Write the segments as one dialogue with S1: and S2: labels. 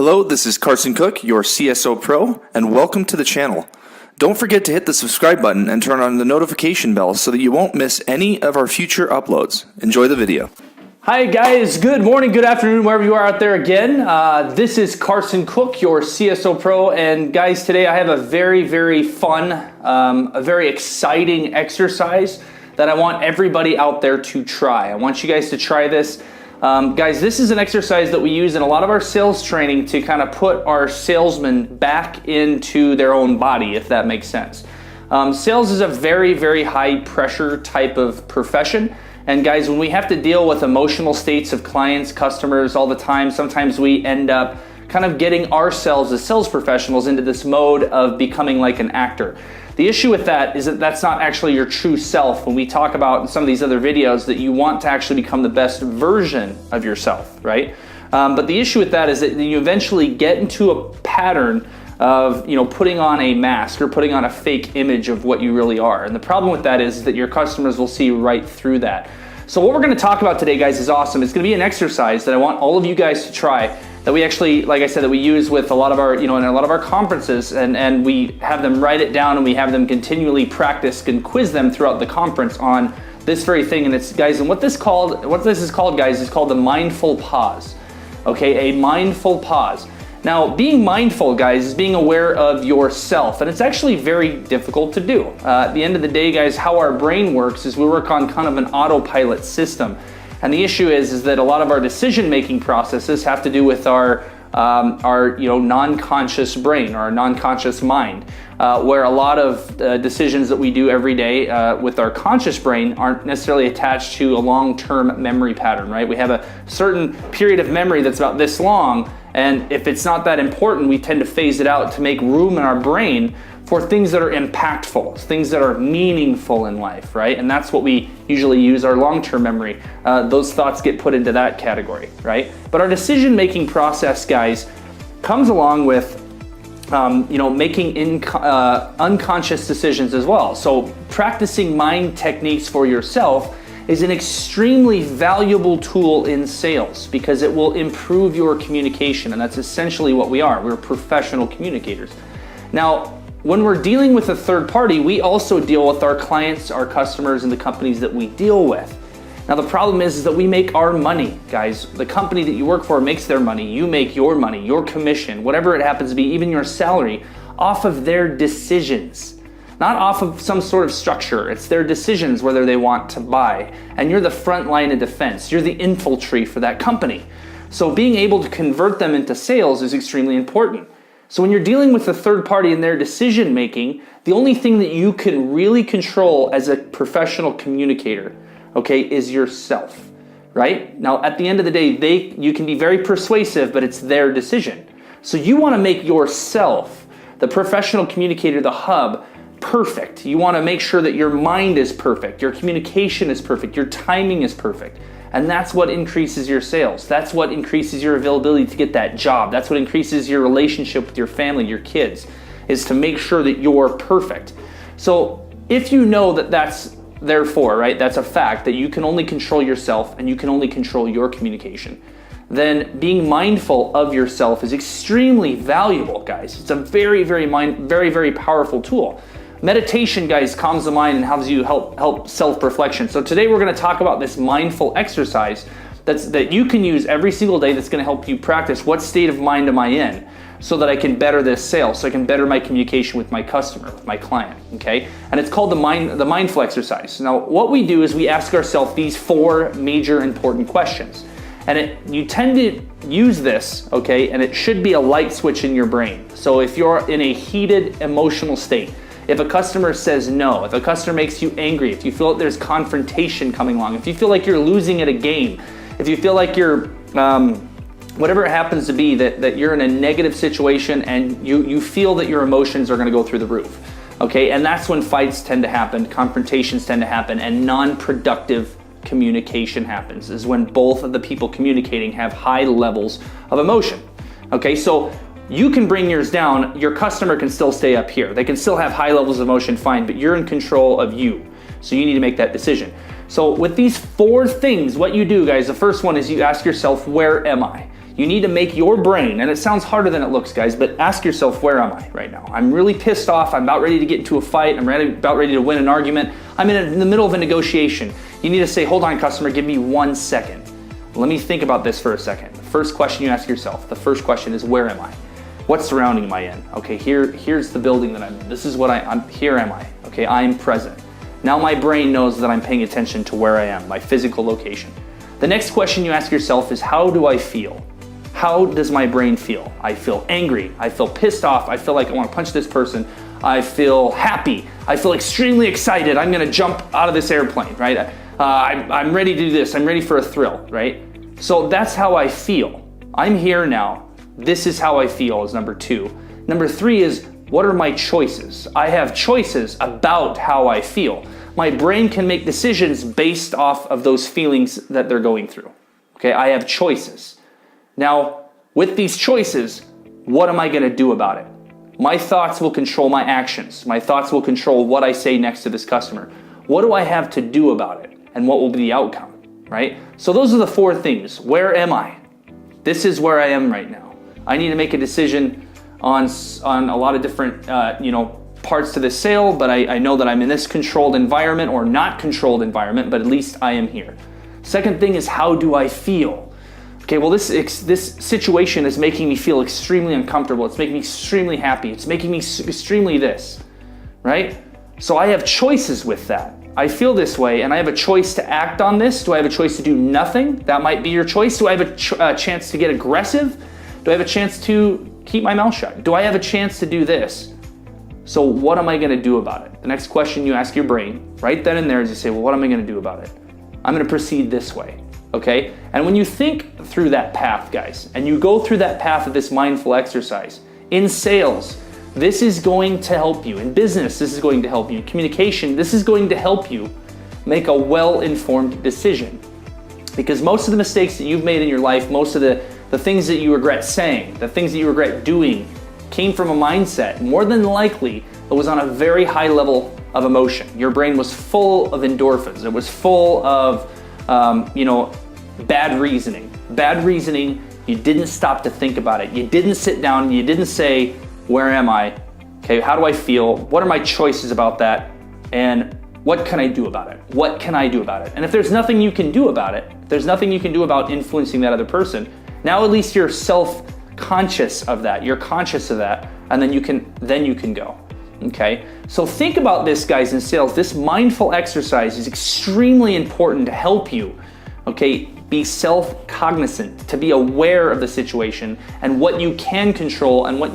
S1: Hello, this is Carson Cook, your CSO Pro, and welcome to the channel. Don't forget to hit the subscribe button and turn on the notification bell so that you won't miss any of our future uploads. Enjoy the video.
S2: Hi guys, good morning, good afternoon, wherever you are out there again. This is Carson Cook, your CSO Pro, and guys, today I have a very fun, a very exciting exercise that I want everybody out there to try. I want you guys to try this. Guys, this is an exercise that we use in a lot of our sales training to kind of put our salesmen back into their own body, if that makes sense. Sales is a very high pressure type of profession. And guys, when we have to deal with emotional states of clients, customers all the time, sometimes we end up kind of getting ourselves as sales professionals into this mode of becoming like an actor. The issue with that is that that's not actually your true self. When we talk about in some of these other videos that you want to actually become the best version of yourself, right? But the issue with that is that you eventually get into a pattern of putting on a mask or putting on a fake image of what you really are. And the problem with that is that your customers will see right through that. So what we're going to talk about today, guys, is awesome. It's going to be an exercise that I want all of you guys to try, that we actually, like I said, that we use with a lot of our, in a lot of our conferences, and we have them write it down and we have them continually practice and quiz them throughout the conference on this very thing. And it's, guys, and what this is called, guys, is called the mindful pause. Okay, a mindful pause. Now, being mindful, guys, is being aware of yourself, and it's actually very difficult to do. At the end of the day, guys, how our brain works is we work on kind of an autopilot system. And the issue is that a lot of our decision-making processes have to do with our non-conscious brain or our non-conscious mind, where a lot of decisions that we do every day with our conscious brain aren't necessarily attached to a long-term memory pattern, right? We have a certain period of memory that's about this long, and if it's not that important, we tend to phase it out to make room in our brain for things that are impactful, things that are meaningful in life, right? And that's what we usually use our long-term memory. Those thoughts get put into that category, right? But our decision-making process, guys, comes along with making unconscious decisions as well. So practicing mind techniques for yourself is an extremely valuable tool in sales because it will improve your communication, and that's essentially what we are. We're professional communicators. Now, when we're dealing with a third party, we also deal with our clients, our customers, and the companies that we deal with. Now, the problem is that we make our money, guys. The company that you work for makes their money. You make your money, your commission, whatever it happens to be, even your salary, off of their decisions. Not off of some sort of structure. It's their decisions whether they want to buy. And you're the front line of defense. You're the infantry for that company. So being able to convert them into sales is extremely important. So when you're dealing with a third party and their decision making, the only thing that you can really control as a professional communicator, okay, is yourself, right? Now, at the end of the day, you can be very persuasive, but it's their decision. So you want to make yourself, the professional communicator, the hub, perfect. You want to make sure that your mind is perfect, your communication is perfect, your timing is perfect. And that's what increases your sales. That's what increases your availability to get that job. That's what increases your relationship with your family, your kids, is to make sure that you're perfect. So if you know that that's therefore, right, that's a fact that you can only control yourself and you can only control your communication, then being mindful of yourself is extremely valuable, guys. It's a very powerful tool. Meditation, guys, calms the mind and helps you help self-reflection. So today we're going to talk about this mindful exercise that you can use every single day that's going to help you practice what state of mind am I in so that I can better this sale, so I can better my communication with my customer, with my client, okay? And it's called the mindful exercise. Now, what we do is we ask ourselves these 4 major important questions. And you tend to use this, okay, and it should be a light switch in your brain. So if you're in a heated emotional state, if a customer says no, if a customer makes you angry, if you feel that there's confrontation coming along, if you feel like you're losing at a game, if you feel like you're, whatever it happens to be, that you're in a negative situation and you feel that your emotions are gonna go through the roof, okay? And that's when fights tend to happen, confrontations tend to happen, and non-productive communication happens, is when both of the people communicating have high levels of emotion, okay? So you can bring yours down, your customer can still stay up here. They can still have high levels of emotion, fine, but you're in control of you. So you need to make that decision. So with these 4 things, what you do, guys, the first one is you ask yourself, where am I? You need to make your brain, and it sounds harder than it looks, guys, but ask yourself, where am I right now? I'm really pissed off. I'm about ready to get into a fight. I'm about ready to win an argument. I'm in the middle of a negotiation. You need to say, hold on, customer, give me 1 second. Let me think about this for a second. The first question you ask yourself, the first question is, where am I? What surrounding am I in? Okay, here's the building that I'm in. This is what here am I? Okay, I'm present. Now my brain knows that I'm paying attention to where I am, my physical location. The next question you ask yourself is, how do I feel? How does my brain feel? I feel angry. I feel pissed off. I feel like I want to punch this person. I feel happy. I feel extremely excited. I'm going to jump out of this airplane, right? I'm ready to do this. I'm ready for a thrill, right? So that's how I feel. I'm here now. This is how I feel is number 2. Number 3 is, what are my choices? I have choices about how I feel. My brain can make decisions based off of those feelings that they're going through. Okay, I have choices. Now, with these choices, what am I going to do about it? My thoughts will control my actions. My thoughts will control what I say next to this customer. What do I have to do about it? And what will be the outcome, right? So those are the 4 things. Where am I? This is where I am right now. I need to make a decision on a lot of different parts to this sale, but I know that I'm in this controlled environment or not controlled environment, but at least I am here. Second thing is, how do I feel? Okay, well, this situation is making me feel extremely uncomfortable. It's making me extremely happy. It's making me extremely this, right? So I have choices with that. I feel this way, and I have a choice to act on this. Do I have a choice to do nothing? That might be your choice. Do I have a chance to get aggressive? Do I have a chance to keep my mouth shut? Do I have a chance to do this? So what am I going to do about it? The next question you ask your brain right then and there is, you say, well, what am I going to do about it? I'm going to proceed this way, okay? And when you think through that path, guys, and you go through that path of this mindful exercise, in sales, this is going to help you. In business, this is going to help you. In communication, this is going to help you make a well-informed decision. Because most of the mistakes that you've made in your life, most of the things that you regret saying, the things that you regret doing, came from a mindset. More than likely, it was on a very high level of emotion. Your brain was full of endorphins. It was full of, bad reasoning. Bad reasoning, you didn't stop to think about it. You didn't sit down, you didn't say, where am I? Okay, how do I feel? What are my choices about that? And what can I do about it? What can I do about it? And if there's nothing you can do about it, there's nothing you can do about influencing that other person, now at least you're self-conscious of that. You're conscious of that, and then you can go. Okay? So think about this, guys, in sales. This mindful exercise is extremely important to help you, okay, be self-cognizant, to be aware of the situation and what you can control and what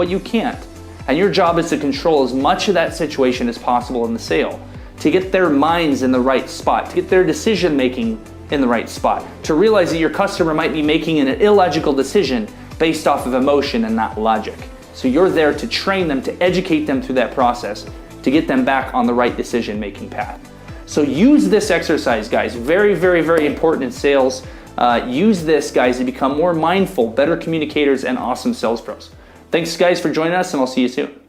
S2: you can't. And your job is to control as much of that situation as possible in the sale, to get their minds in the right spot, to get their decision making in the right spot, to realize that your customer might be making an illogical decision based off of emotion and not logic. So you're there to train them, to educate them through that process, to get them back on the right decision making path. So use this exercise, guys. Very, very, very important in sales. Use this, guys, to become more mindful, better communicators, and awesome sales pros. Thanks, guys, for joining us, and I'll see you soon.